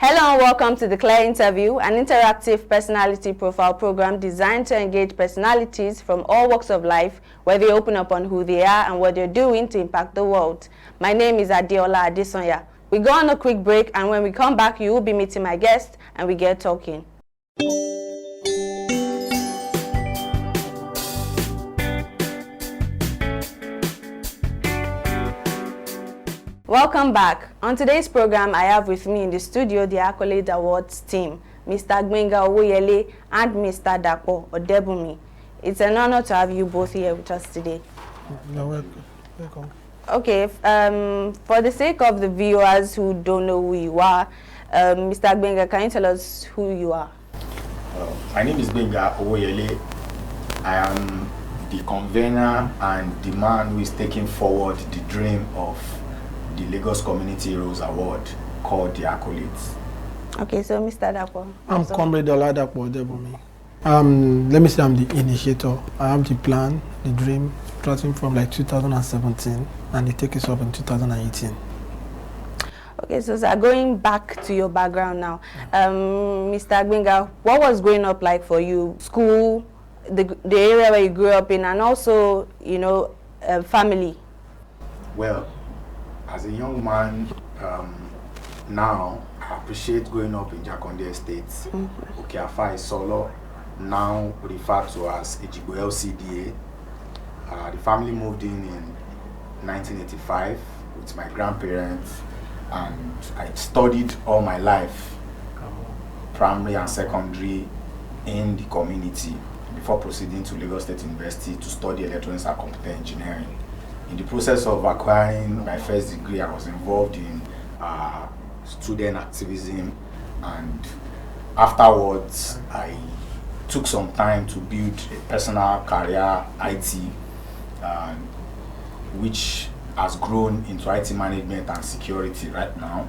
Hello and welcome to the Clear Interview, an interactive personality profile program designed to engage personalities from all walks of life, where they open up on who they are and what they're doing to impact the world. My name is Adeola Adesonya. We go on a quick break, and when we come back, you will be meeting my guest and we get talking. Welcome back. On today's program, I have with me in the studio the Accolades Awards team, Mr. Gbenga Owoyele and Mr. Dapo Odebumi. It's an honor to have you both here with us today. You're welcome. Okay, for the sake of the viewers who don't know who you are, Mr. Gbenga, can you tell us who you are? My name is Gbenga Owoyele. I am the convener and the man who is taking forward the dream of the Lagos Community Heroes Award called the Accolades. Okay, so Mr. Dapo. I'm Comrade Dapo Odebumi. Let me say I'm the initiator. I have the plan, the dream, starting from like 2017, and it takes us up in 2018. Okay, so sir, going back to your background now, Mr. Gbenga, what was growing up like for you? School, the area where you grew up in, and also, family? Well, as a young man, now I appreciate growing up in Jakande Estate. Okeafa is Solo, now referred to as Ejigbo LCDA. The family moved in 1985 with my grandparents, and I studied all my life, primary and secondary, in the community before proceeding to Lagos State University to study electronics and computer engineering. In the process of acquiring my first degree, I was involved in student activism, and afterwards I took some time to build a personal career, IT, which has grown into IT management and security right now.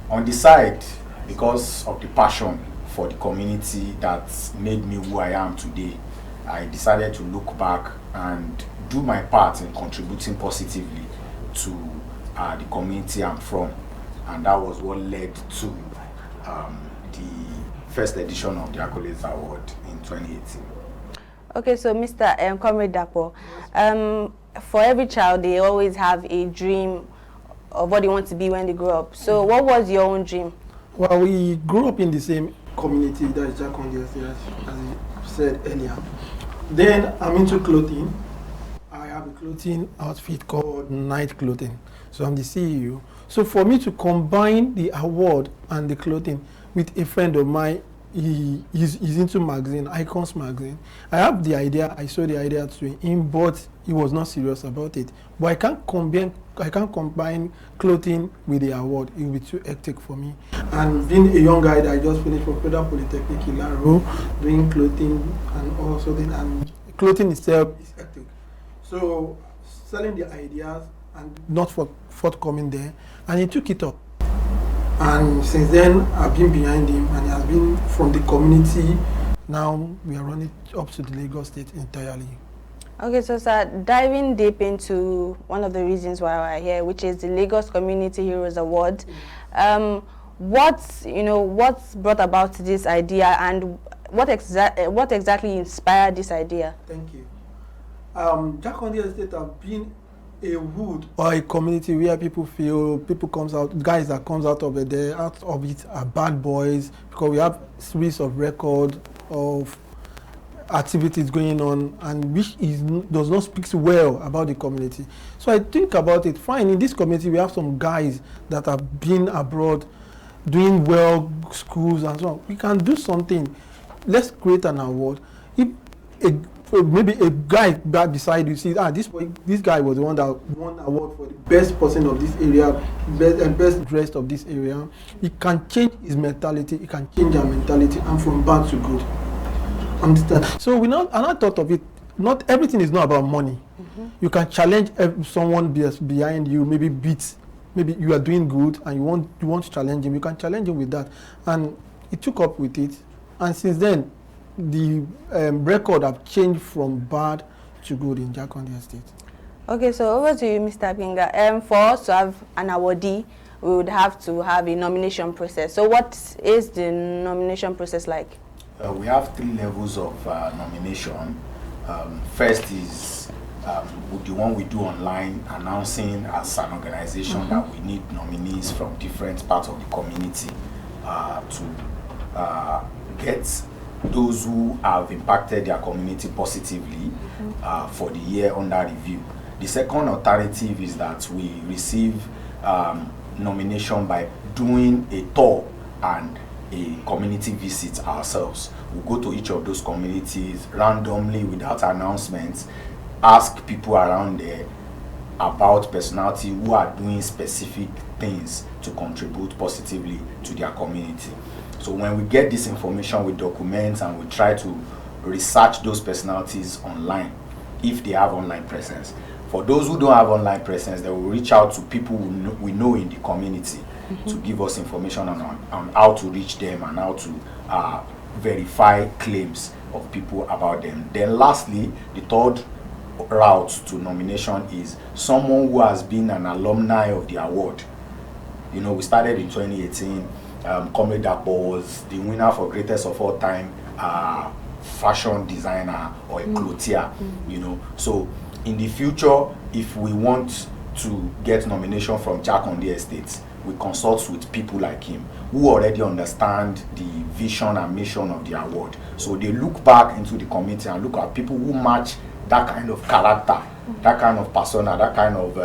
On the side, because of the passion for the community that made me who I am today, I decided to look back and do my part in contributing positively to the community I'm from, and that was what led to the first edition of the Accolades Award in 2018. Okay, so Mr. Comrade Dapo, for every child, they always have a dream of what they want to be when they grow up. So what was your own dream? Well, we grew up in the same community, that is Jakande, as you said earlier. Then I'm into clothing. I have a clothing outfit called Night Clothing. So I'm the CEO. So for me to combine the award and the clothing with a friend of mine, he's into magazine, Icons magazine. I have the idea, I saw the idea to him, but he was not serious about it. But I can't combine clothing with the award. It will be too hectic for me. And being a young guy that I just finished from Federal Polytechnic in Laro, doing clothing and also and clothing itself is hectic. So selling the ideas and not forthcoming there, and he took it up. And since then, I've been behind him, and he has been from the community. Now we are running up to the Lagos State entirely. Okay, so sir, diving deep into one of the reasons why we're here, which is the Lagos Community Heroes Award. What's brought about this idea, and what exactly inspired this idea? Thank you. Jakande Estate have been a wood or a community where people comes out, guys that comes out of it are bad boys, because we have series of record of activities going on, and which does not speak well about the community. So I think about it, fine, in this community we have some guys that have been abroad doing well, schools and so on. We can do something. Let's create an award. If maybe a guy back beside you sees, this guy was the one that won the award for the best person of this area, best dressed of this area, he can change his mentality, he can change our mentality, and from bad to good. Understand? So and I thought of it, not everything is not about money. You can challenge someone behind you, maybe you are doing good and you want to challenge him, you can challenge him with that. And he took up with it, and since then the record have changed from bad to good in Jakande Estate. Okay, so over to you, Mr. Gbenga. For us to have an awardee, we would have to have a nomination process. So what is the nomination process like? We have 3 levels of nomination. First is the one we do online, announcing as an organization that we need nominees from different parts of the community to get those who have impacted their community positively for the year under review. The second alternative is that we receive nomination by doing a tour and a community visit ourselves. We go to each of those communities randomly without announcements, ask people around there about personality who are doing specific things to contribute positively to their community. So when we get this information, we document and we try to research those personalities online if they have online presence. For those who don't have online presence, they will reach out to people we know in the community to give us information on how to reach them and how to verify claims of people about them. Then lastly, the third route to nomination is someone who has been an alumni of the award. You know, we started in 2018. Comrade Dapo was the winner for greatest of all time fashion designer or a clothier, you know. So in the future, if we want to get nomination from Jakande Estates, we consult with people like him who already understand the vision and mission of the award. So they look back into the community and look at people who match that kind of character, that kind of persona, that kind of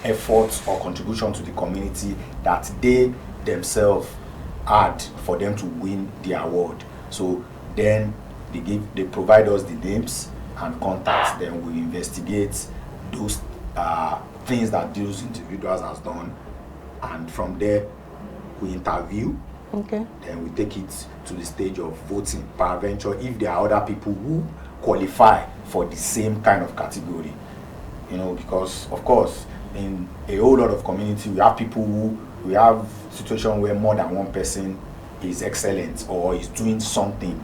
effort or contribution to the community that they themselves had for them to win the award. So then they provide us the names and contacts. Then we investigate those things that those individuals has done, and from there we interview. Okay. Then we take it to the stage of voting. Peradventure, if there are other people who qualify for the same kind of category, you know, because of course in a whole lot of community we have people who we have situation where more than one person is excellent or is doing something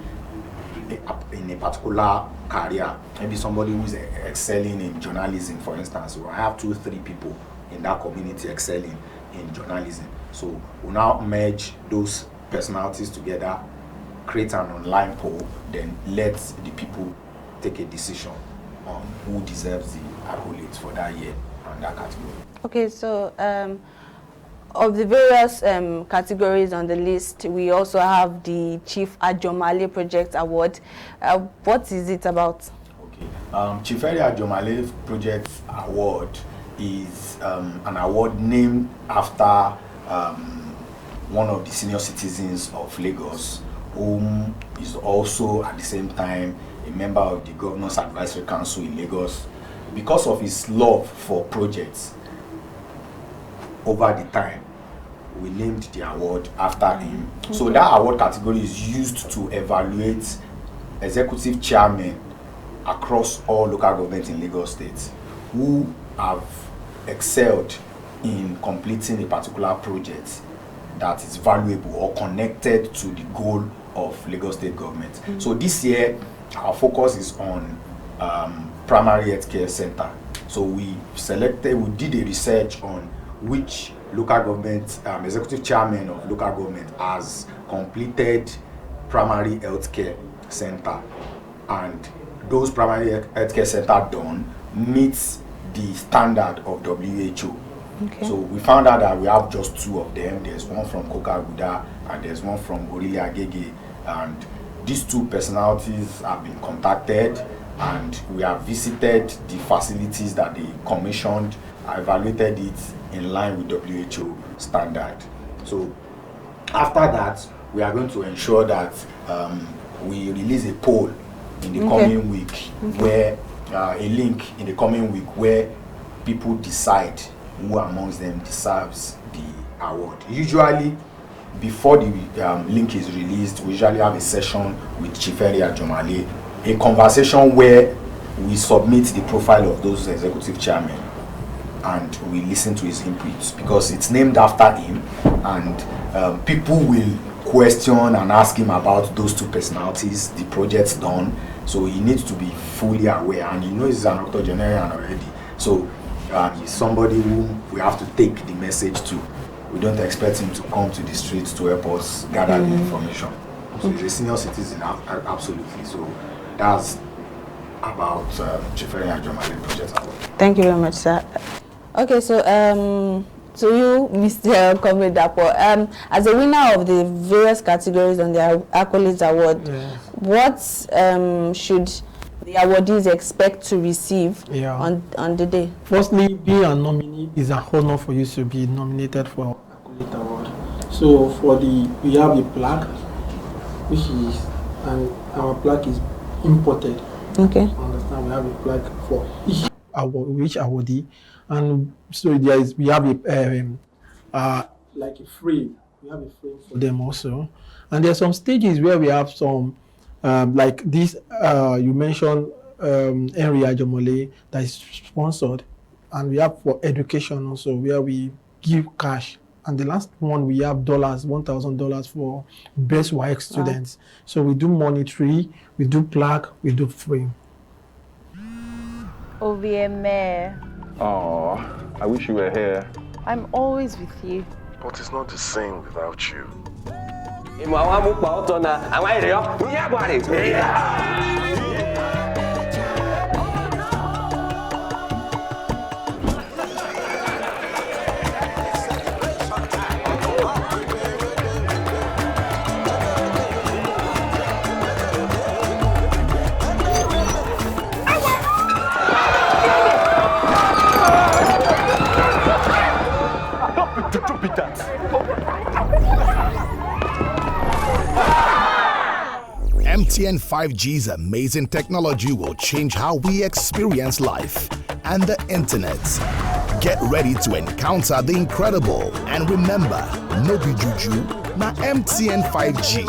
in a particular career. Maybe somebody who is excelling in journalism, for instance. So I have 2-3 people in that community excelling in journalism. So we now merge those personalities together, create an online poll, then let the people take a decision on who deserves the accolades for that year and that category. Okay, so of the various categories on the list, we also have the Chief Ajomale Project Award. What is it about? Okay, Chief Ajomale Project Award is an award named after one of the senior citizens of Lagos, whom is also at the same time a member of the Governor's Advisory Council in Lagos. Because of his love for projects, over the time, we named the award after him. Okay. So that award category is used to evaluate executive chairmen across all local governments in Lagos State who have excelled in completing a particular project that is valuable or connected to the goal of Lagos State government. So this year, our focus is on primary healthcare center. So we did a research on which local government, executive chairman of local government has completed primary healthcare center, and those primary healthcare center done meets the standard of WHO. Okay. So we found out that we have just 2 of them. There's one from Kokaguda and there's one from Orile Agege, and these 2 personalities have been contacted and we have visited the facilities that they commissioned, evaluated it in line with WHO standard. So after that, we are going to ensure that we release a poll in the coming week, where a link in the coming week where people decide who amongst them deserves the award. Usually, before the link is released, we usually have a session with Chief Ajomale, a conversation where we submit the profile of those executive chairmen and we listen to his inputs, because it's named after him, and people will question and ask him about those 2 personalities, the projects done. So he needs to be fully aware, and he knows he's an octogenarian already. So he's somebody who we have to take the message to we don't expect him to come to the streets to help us gather the information. So he's a senior citizen, absolutely. So that's about Chifere Ajomale Project Award. Thank you very much, sir. Okay, so to you, Mr. Comrade Dapo, as a winner of the various categories on the Accolades Award, what should the awardees expect to receive on the day? Firstly, being a nominee is an honor for you to be nominated for Accolades Award. So we have a plaque, and our plaque is imported. Okay. Understand? We have a plaque for each awardee, and so we have like a frame. We have a frame for them also, and there are some stages where we have some like this. You mentioned Henry Ajomole that is sponsored, and we have for education also where we give cash. And the last one we have $1,000 for best WAEC students. So we do monetary, we do plaque, we do frame. OVMA. Oh, I wish you were here. I'm always with you. But it's not the same without you. Don't be that. MTN 5G's amazing technology will change how we experience life and the internet. Get ready to encounter the incredible, and remember, no be juju, na MTN 5G.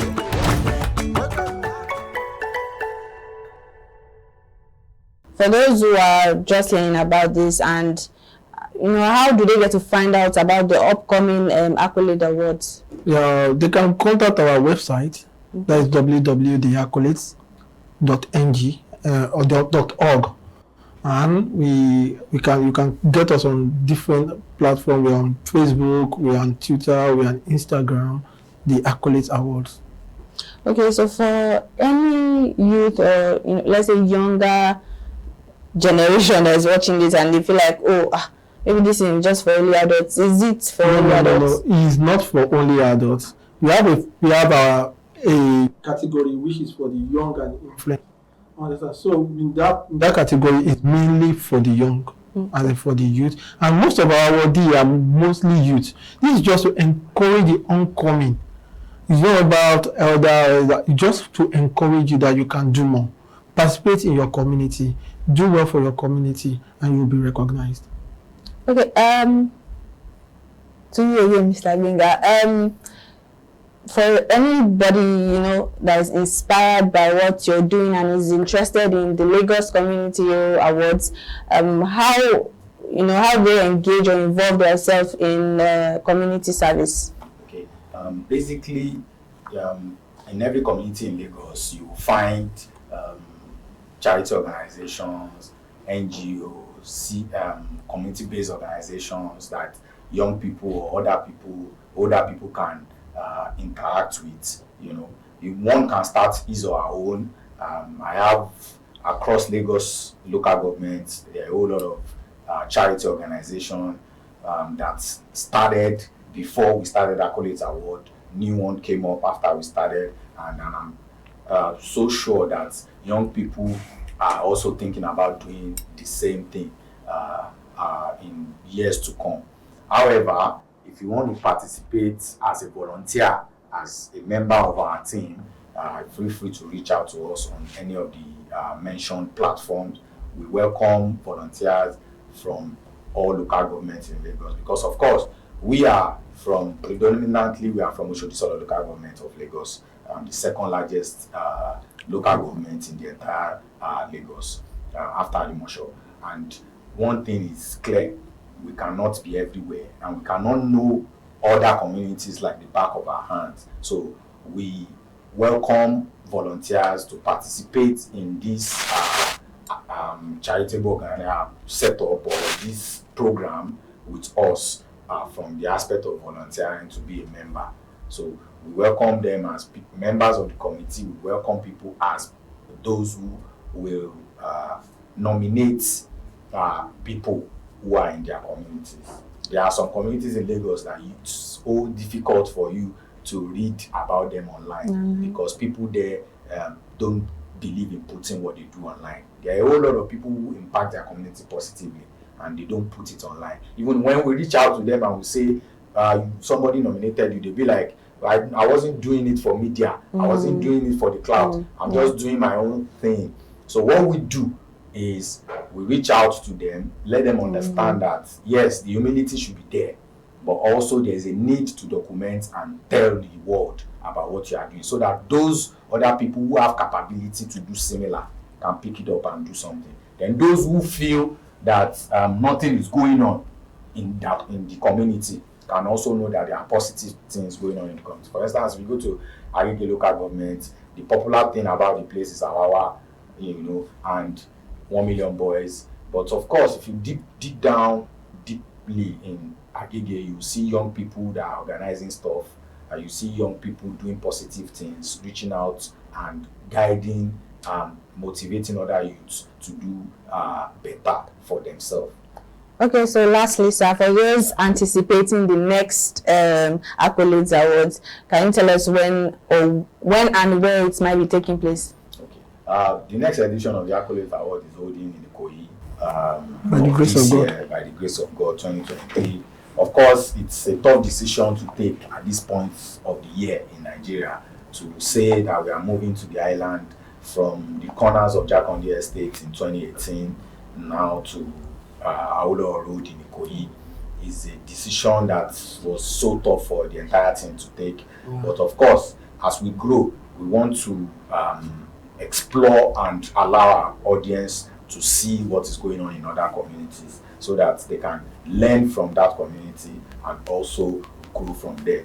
For those who are just hearing about this, and how do they get to find out about the upcoming Accolade Awards? Yeah, they can contact our website. That is www.theaccolades.ng or .org, and you can get us on different platforms. We're on Facebook, we're on Twitter, we're on Instagram. The Accolades Awards. Okay, so for any youth or let's say younger generation that's watching this and they feel like, maybe this is just for only adults. Is it for only adults? No, it's not for only adults. We have a category which is for the young and influential. So in that category is mainly for the young and for the youth. And most of our awardees are mostly youth. This is just to encourage the oncoming. It's not about elder, just to encourage you that you can do more. Participate in your community. Do well for your community and you'll be recognized. Okay, to you again, Mr. Gbenga. For anybody, that is inspired by what you're doing and is interested in the Lagos Community Awards, how they engage or involve themselves in community service? Okay, basically, in every community in Lagos, you will find charity organizations, NGOs, community-based organizations that young people or older people can interact with. One can start his or her own. I have across Lagos local governments, there are a whole lot of charity organizations that started before we started Accolades Award. New one came up after we started, and I'm so sure that young people are also thinking about doing the same thing in years to come. However, if you want to participate as a volunteer, as a member of our team, feel free to reach out to us on any of the mentioned platforms. We welcome volunteers from all local governments in Lagos because, of course, we are from Oshodi Solo local government of Lagos, the second largest local government in the entire Lagos after Alimosho. And one thing is clear, we cannot be everywhere and we cannot know other communities like the back of our hands. So we welcome volunteers to participate in this charitable setup or this program with us. from the aspect of volunteering to be a member. So we welcome them as members of the committee. We welcome people as those who will nominate people who are in their communities. There are some communities in Lagos that it's so difficult for you to read about them online because people there don't believe in putting what they do online. There are a whole lot of people who impact their community positively and they don't put it online. Even when we reach out to them and we say, somebody nominated you, they'll be like, I wasn't doing it for media. I wasn't doing it for the clout. I'm just doing my own thing. So what we do is we reach out to them, let them understand that, yes, the humility should be there, but also there's a need to document and tell the world about what you are doing so that those other people who have capability to do similar can pick it up and do something. Then those who feel that nothing is going on in the community can also know that there are positive things going on in the community. For instance, we go to Agege local government, the popular thing about the place is Awawa, and 1 million boys. But of course, if you dig down deeply in Agege, you see young people that are organizing stuff, you see young people doing positive things, reaching out and guiding, motivating other youths to do better for themselves. Okay, so lastly, sir, for those anticipating the next Accolades Awards, can you tell us when and where it might be taking place? Okay, the next edition of the Accolades Award is holding in Ikoyi by the grace of God. By the grace of God, 2023. Of course, it's a tough decision to take at this point of the year in Nigeria to say that we are moving to the island from the corners of Jakande Estate in 2018 now to Aulo Road in Ikoyi. Is a decision that was so tough for the entire team to take. But of course, as we grow, we want to explore and allow our audience to see what is going on in other communities so that they can learn from that community and also grow from there.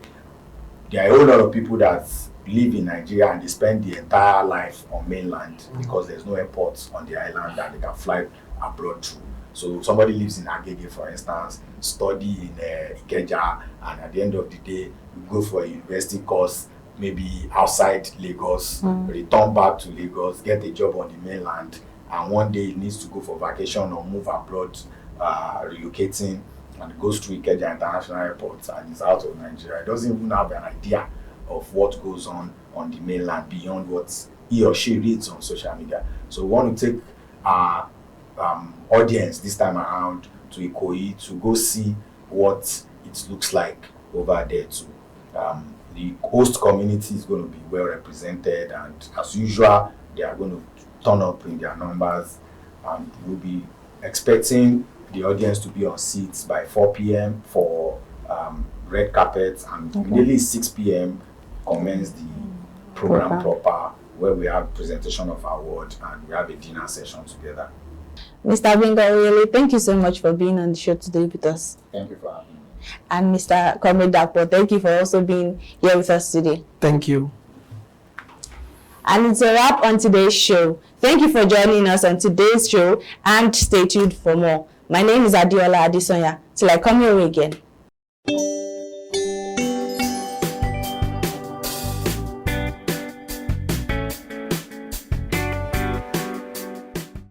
There are a whole lot of people that live in Nigeria and they spend the entire life on mainland because there's no airport on the island that they can fly abroad through. So somebody lives in Agege, for instance, study in Ikeja, and at the end of the day, you go for a university course, maybe outside Lagos, return back to Lagos, get a job on the mainland, and one day he needs to go for vacation or move abroad, relocating, and goes to Ikeja International Airport and is out of Nigeria. He doesn't even have an idea of what goes on the mainland beyond what he or she reads on social media. So we want to take our audience this time around to Ikoyi to go see what it looks like over there too. The host community is going to be well represented, and as usual, they are going to turn up in their numbers, and we'll be expecting the audience to be on seats by 4 p.m. for red carpet, and immediately 6 p.m. commence the program proper, where we have presentation of award and we have a dinner session together. Mr. Binga, thank you so much for being on the show today with us. Thank you for having me. And Mr. Comrade Dapo, thank you for also being here with us today. Thank you. And it's a wrap on today's show. Thank you for joining us on today's show, and stay tuned for more. My name is Adiola Adisonya. Till I come your way again.